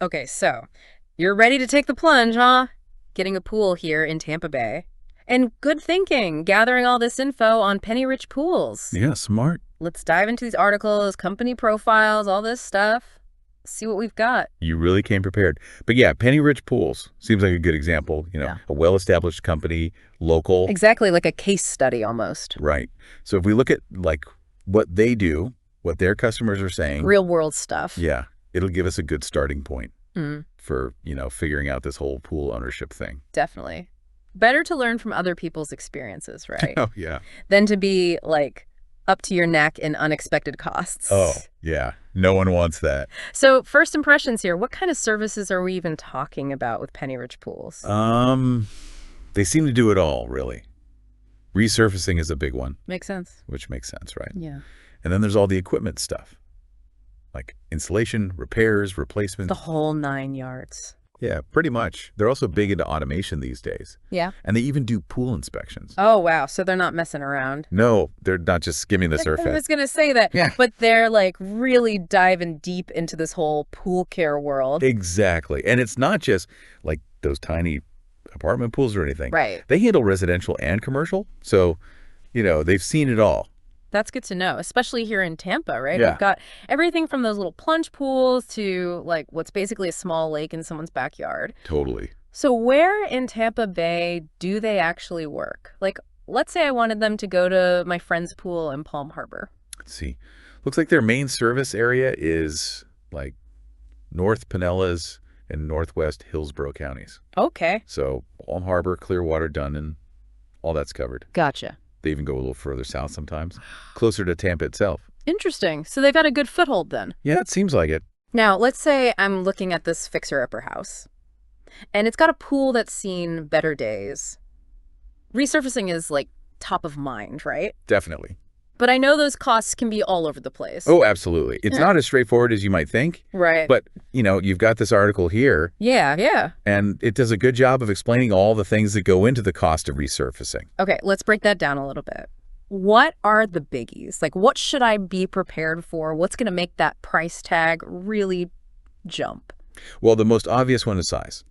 Okay, so you're ready to take the plunge, huh? Getting a pool here in Tampa Bay. And good thinking, gathering all this info on Penny Rich Pools. Yeah, smart. Let's dive into these articles, company profiles, all this stuff. See what we've got. You really came prepared. But yeah, Penny Rich Pools seems like a good example. Yeah. A well-established company, local. Exactly, like a case study almost. Right. So if we look at like what they do, what their customers are saying. Real world stuff. Yeah, it'll give us a good starting point Mm, for, figuring out this whole pool ownership thing. definitely. Better to learn from other people's experiences, right? Oh, yeah. Than to be like up to your neck in unexpected costs. Oh, yeah. No one wants that. So first impressions here, what kind of services are we even talking about with Penny Rich Pools? They seem to do it all, really. Resurfacing is a big one, Makes sense. which makes sense, right? Yeah. And then there's all the equipment stuff, like installation, repairs, replacements. The whole 9 yards. Yeah, pretty much. They're also big into automation these days. Yeah. And they even do pool inspections. Oh, wow. So they're not messing around. No, they're not just skimming the I surface. was going to say that, Yeah. but they're like really diving deep into this whole pool care world. Exactly. And it's not just like those tiny apartment pools or anything. Right. They handle residential and commercial. So, they've seen it all. That's good to know, especially here in Tampa, right? Yeah. We've got everything from those little plunge pools to like what's basically a small lake in someone's backyard. Totally. So where in Tampa Bay do they actually work? Like, let's say I wanted them to go to my friend's pool in Palm Harbor. Let's see. Looks like their main service area is like North Pinellas and Northwest Hillsborough counties. Okay. So Palm Harbor, Clearwater, Dunedin, all that's covered. Gotcha. They even go a little further south sometimes, closer to Tampa itself. Interesting. So they've got a good foothold then. Yeah, it seems like it. Now, let's say I'm looking at this fixer-upper house, and it's got a pool that's seen better days. Resurfacing is like top of mind, right? Definitely. But I know those costs can be all over the place. Oh, absolutely. It's Yeah. not as straightforward as you might think. Right. But, you've got this article here, Yeah. and it does a good job of explaining all the things that go into the cost of resurfacing. Okay, let's break that down a little bit. What are the biggies? Like, what should I be prepared for? What's going to make that price tag really jump? Well, the most obvious one is size.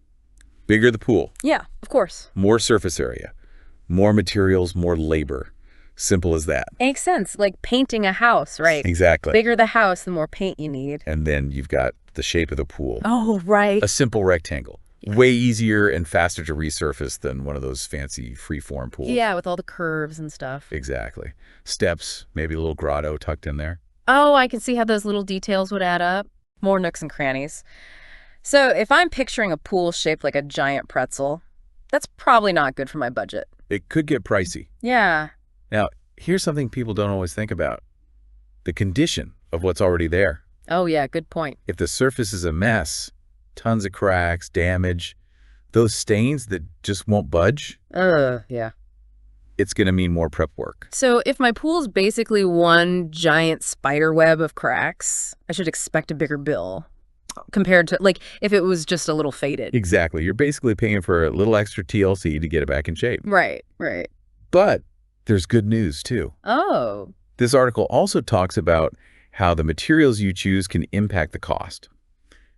Bigger the pool, Yeah, of course. more surface area, more materials, more labor. Simple as that. Makes sense. Like painting a house, right? Exactly. Bigger the house, the more paint you need. And then you've got the shape of the pool. Oh, right. A simple rectangle. Way easier and faster to resurface than one of those fancy free-form pools. Yeah, with all the curves and stuff. Exactly. Steps, maybe a little grotto tucked in there. Oh, I can see how those little details would add up. More nooks and crannies. So if I'm picturing a pool shaped like a giant pretzel, that's probably not good for my budget. It could get pricey. Yeah. Now, here's something people don't always think about. The condition of what's already there. Oh, yeah, good point. If the surface is a mess, tons of cracks, damage, those stains that just won't budge, Yeah. it's going to mean more prep work. So if my pool's basically one giant spider web of cracks, I should expect a bigger bill compared to, like, if it was just a little faded. Exactly. You're basically paying for a little extra TLC to get it back in shape. Right. But there's good news, too. Oh, This article also talks about how the materials you choose can impact the cost.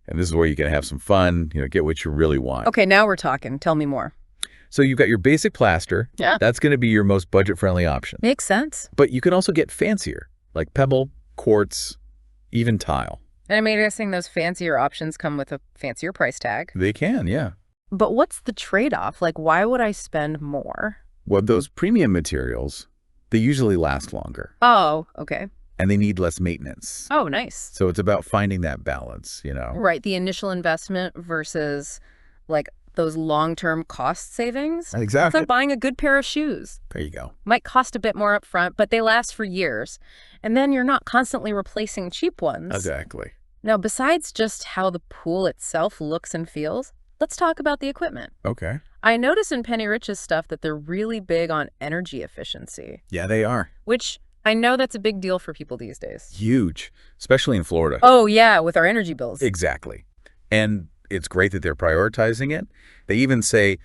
And this is where you can have some fun, get what you really want. okay, now we're talking. Tell me more. So you've got your basic plaster. Yeah. That's going to be your most budget-friendly option. Makes sense. But you can also get fancier, like pebble, quartz, even tile. And I'm guessing those fancier options come with a fancier price tag. They can, yeah. But what's the trade-off? Like, why would I spend more? Well, those premium materials, they usually last longer, Oh, okay. and they need less maintenance. Oh, nice. So it's about finding that balance, Right, the initial investment versus, like, those long-term cost savings. It's Exactly. like buying a good pair of shoes. There you go. Might cost a bit more up front, but they last for years. And then you're not constantly replacing cheap ones. Exactly. Now, besides just how the pool itself looks and feels, let's talk about the equipment. Okay. I notice in Penny Rich's stuff that they're really big on energy efficiency, Yeah, they are. which I know that's a big deal for people these days. Huge, especially in Florida. Oh, yeah, with our energy bills. Exactly. And it's great that they're prioritizing it. They even say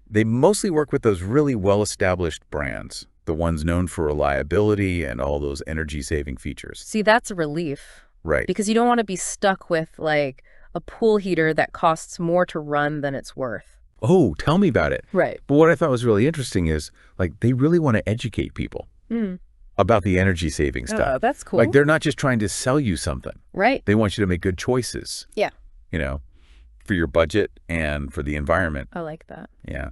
they mostly work with those really well-established brands, the ones known for reliability and all those energy-saving features. See, that's a relief Right. because you don't want to be stuck with, like, a pool heater that costs more to run than it's worth. Oh, tell me about it. Right. But what I thought was really interesting is, like, they really want to educate people about the energy saving stuff. Oh, that's cool. Like, they're not just trying to sell you something. Right. They want you to make good choices. Yeah. You know, for your budget and for the environment. I like that. Yeah.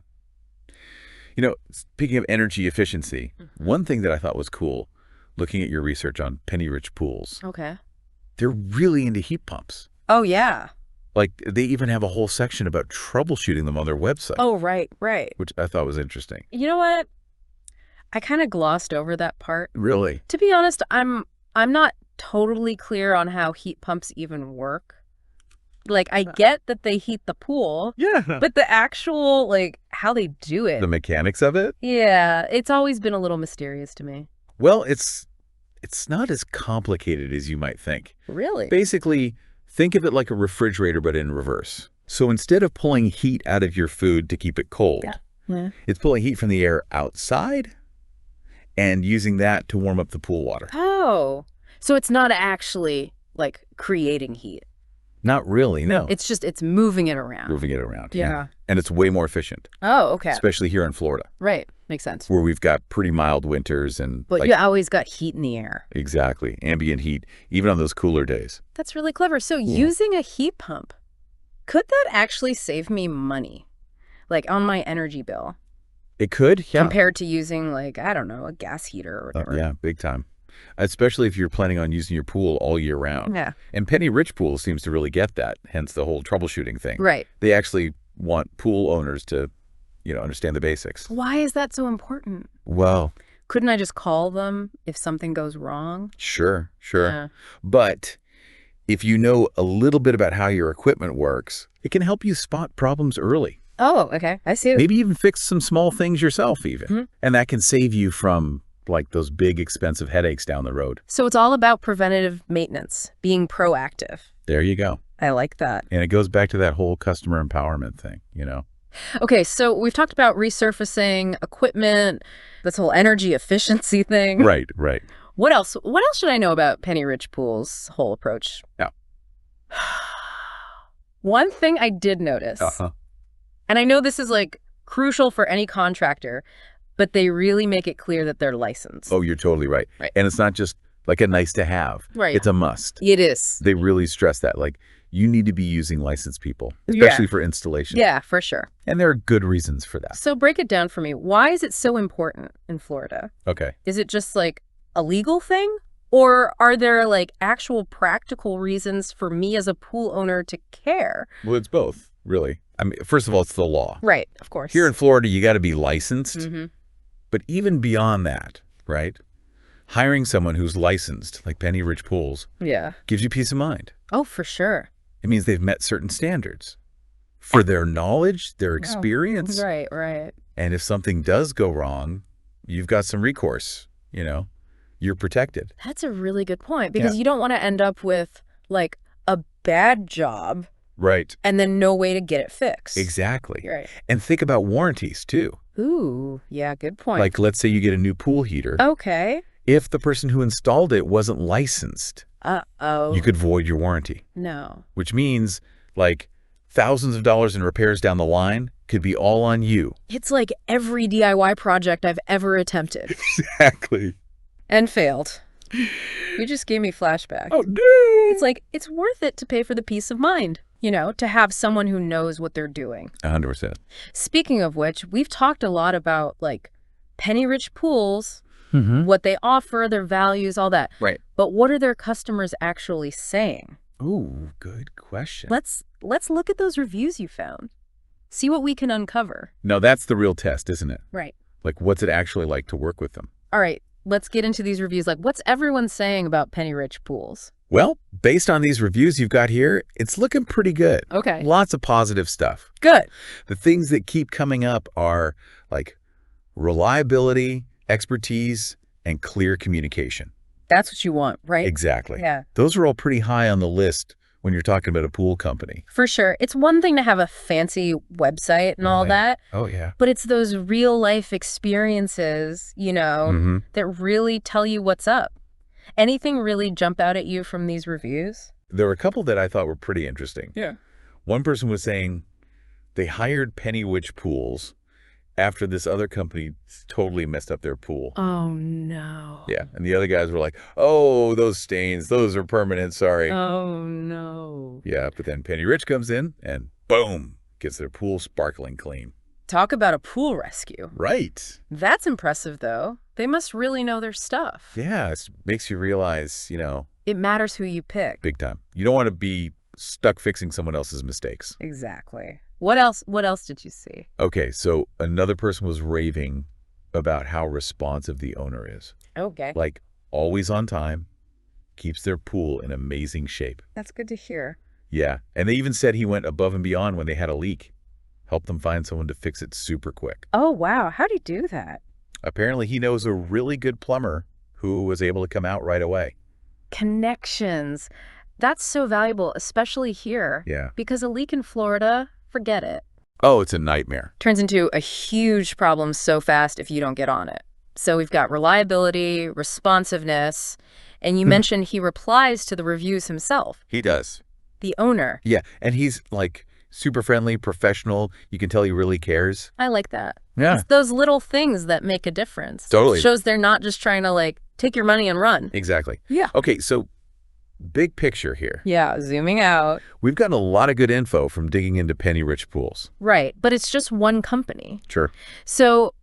You know, speaking of energy efficiency, one thing that I thought was cool, looking at your research on Penny Rich pools, Okay. they're really into heat pumps. Oh, yeah. Like, they even have a whole section about troubleshooting them on their website. Oh, right, right. Which I thought was interesting. You know what? I kind of glossed over that part. Really? To be honest, I'm not totally clear on how heat pumps even work. Like, I get that they heat the pool, Yeah. but the actual, like, how they do it. The mechanics of it? Yeah, it's always been a little mysterious to me. Well, it's not as complicated as you might think. Really? Basically, think of it like a refrigerator, but in reverse. So instead of pulling heat out of your food to keep it cold, Yeah. it's pulling heat from the air outside and using that to warm up the pool water. Oh, so it's not actually, like, creating heat. Not really, no. It's moving it around. Moving it around. Yeah. And it's way more efficient, Oh, okay. especially here in Florida, Right. Makes sense. where we've got pretty mild winters and But you always got heat in the air. exactly, ambient heat, even on those cooler days. That's really clever. So using a heat pump, could that actually save me money? Like on my energy bill? It could, yeah. Compared to using, like, I don't know, a gas heater or whatever. Yeah, big time. Especially if you're planning on using your pool all year round. Yeah. And Penny Rich Pool seems to really get that, hence the whole troubleshooting thing. Right. They actually want pool owners to, understand the basics. Why is that so important? Well, Couldn't I just call them if something goes wrong? sure. Yeah. But if you know a little bit about how your equipment works, it can help you spot problems early. Oh, okay. I see. Maybe even fix some small things yourself even. Mhm. And that can save you from like those big expensive headaches down the road. So it's all about preventative maintenance, being proactive. There you go. I like that. And it goes back to that whole customer empowerment thing, Okay, so we've talked about resurfacing equipment, this whole energy efficiency thing. Right. What else? What else should I know about Penny Rich Pool's whole approach? Yeah. One thing I did notice, and I know this is like crucial for any contractor, but they really make it clear that they're licensed. Oh, you're totally right. Right. And it's not just like a nice to have. Right. It's a must. It is. They really stress that. Like, you need to be using licensed people, especially for installation. Yeah, for sure. And there are good reasons for that. So break it down for me. Why is it so important in Florida? Okay. Is it just like a legal thing? Or are there like actual practical reasons for me as a pool owner to care? Well, it's both, really. I mean, first of all, it's the law. Right, of course. Here in Florida, you got to be licensed. Mm-hmm. But even beyond that, right? Hiring someone who's licensed, like Penny Rich Pools, Yeah. gives you peace of mind. Oh, for sure. It means they've met certain standards for their knowledge, their experience. Right, right. And if something does go wrong, you've got some recourse, you're protected. That's a really good point because you don't want to end up with like a bad job Right. and then no way to get it fixed. Exactly. Right. And think about warranties too. Ooh, yeah, good point. Like, let's say you get a new pool heater. Okay. If the person who installed it wasn't licensed, Uh-oh. you could void your warranty, No. which means like thousands of dollars in repairs down the line could be all on you. It's like every DIY project I've ever attempted Exactly. and failed. You just gave me flashback. Oh, no. It's like, it's worth it to pay for the peace of mind, to have someone who knows what they're doing. 100%. Speaking of which, we've talked a lot about like Penny Rich Pools, Mm-hmm. what they offer, their values, all that. Right. But what are their customers actually saying? Ooh, good question. Let's look at those reviews you found. See what we can uncover. No, that's the real test, isn't it? Right. Like, what's it actually like to work with them? All right, let's get into these reviews. Like, what's everyone saying about Penny Rich Pools? Well, based on these reviews you've got here, it's looking pretty good. Okay. Lots of positive stuff. Good. The things that keep coming up are like reliability, expertise, and clear communication. That's what you want, right? Exactly. Yeah. Those are all pretty high on the list when you're talking about a pool company. For sure. It's one thing to have a fancy website and all that, Oh, yeah. but it's those real life experiences, Mm-hmm. that really tell you what's up. Anything really jump out at you from these reviews? there were a couple that I thought were pretty interesting. Yeah. One person was saying they hired Penny Witch Pools after this other company totally messed up their pool. Oh, no. Yeah. And the other guys were like, oh, those stains, those are permanent, sorry. Oh, no. Yeah, but then Penny Rich comes in and boom, gets their pool sparkling clean. Talk about a pool rescue. Right. That's impressive, though. They must really know their stuff. Yeah, it makes you realize, It matters who you pick. big time. You don't want to be stuck fixing someone else's mistakes. Exactly. What else did you see? Okay, so another person was raving about how responsive the owner is. Okay. Like, always on time, keeps their pool in amazing shape. That's good to hear. Yeah, and they even said he went above and beyond when they had a leak. Helped them find someone to fix it super quick. Oh, wow. How'd he do that? Apparently, he knows a really good plumber who was able to come out right away. Connections. That's so valuable, especially here. Yeah. Because a leak in Florida, forget it. Oh, it's a nightmare. Turns into a huge problem so fast if you don't get on it. So we've got reliability, responsiveness, and you mentioned he replies to the reviews himself, He does. the owner. Yeah, and he's like super friendly, professional. You can tell he really cares. I like that. Yeah. It's those little things that make a difference. Totally. It shows they're not just trying to take your money and run. Exactly. Yeah. Okay, so big picture here. Yeah, zooming out. We've gotten a lot of good info from digging into Penny Rich Pools. Right, but it's just one company. Sure. So,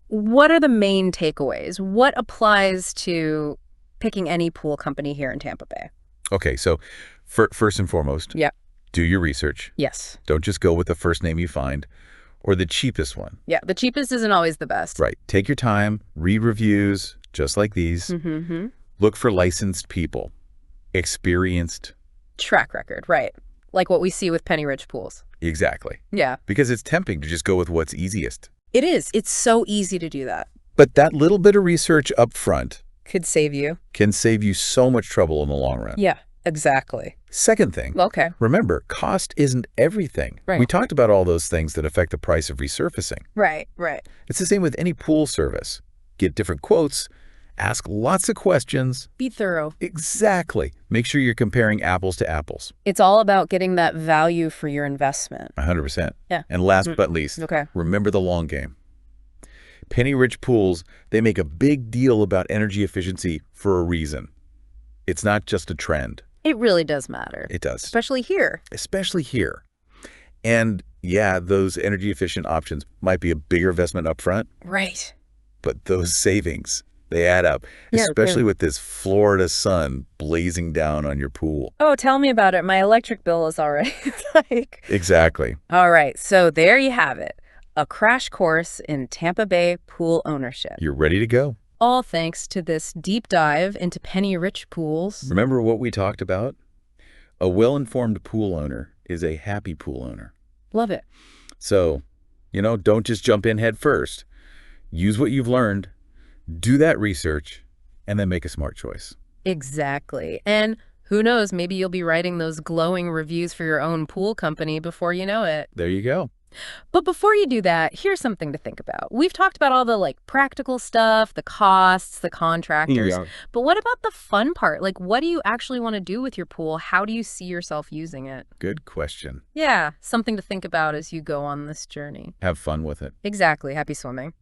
what are the main takeaways? What applies to picking any pool company here in Tampa Bay? Okay, so first and foremost, Yeah. do your research. Yes. Don't just go with the first name you find or the cheapest one. Yeah, the cheapest isn't always the best. Right. Take your time, read reviews, just like these. Mm-hmm. Look for licensed people, experienced. Track record, right. Like what we see with Penny Rich Pools. Exactly. Yeah. Because it's tempting to just go with what's easiest. It is. It's so easy to do that. But that little bit of research up front Could save you. can save you so much trouble in the long run. Yeah, exactly. Second thing, Okay. remember, cost isn't everything. Right. We talked about all those things that affect the price of resurfacing. Right. It's the same with any pool service. Get different quotes, ask lots of questions. Be thorough. Exactly. Make sure you're comparing apples to apples. It's all about getting that value for your investment. 100%. Yeah. And last but not least, Okay. remember the long game. Penny Rich Pools, they make a big deal about energy efficiency for a reason. It's not just a trend. It really does matter. It does. Especially here. Especially here. And yeah, those energy efficient options might be a bigger investment up front, Right. but those savings, they add up, Yeah, especially with this Florida sun blazing down on your pool. Oh, tell me about it. My electric bill is already Exactly. All right. So there you have it. A crash course in Tampa Bay pool ownership. You're ready to go. All thanks to this deep dive into Penny Rich Pools. Remember what we talked about? A well-informed pool owner is a happy pool owner. Love it. So, don't just jump in head first. Use what you've learned, do that research, and then make a smart choice. Exactly. And who knows, maybe you'll be writing those glowing reviews for your own pool company before you know it. There you go. But before you do that, here's something to think about. We've talked about all the practical stuff, the costs, the contractors. Yeah. But what about the fun part? What do you actually want to do with your pool? How do you see yourself using it? Good question. Yeah, something to think about as you go on this journey. Have fun with it. Exactly. Happy swimming.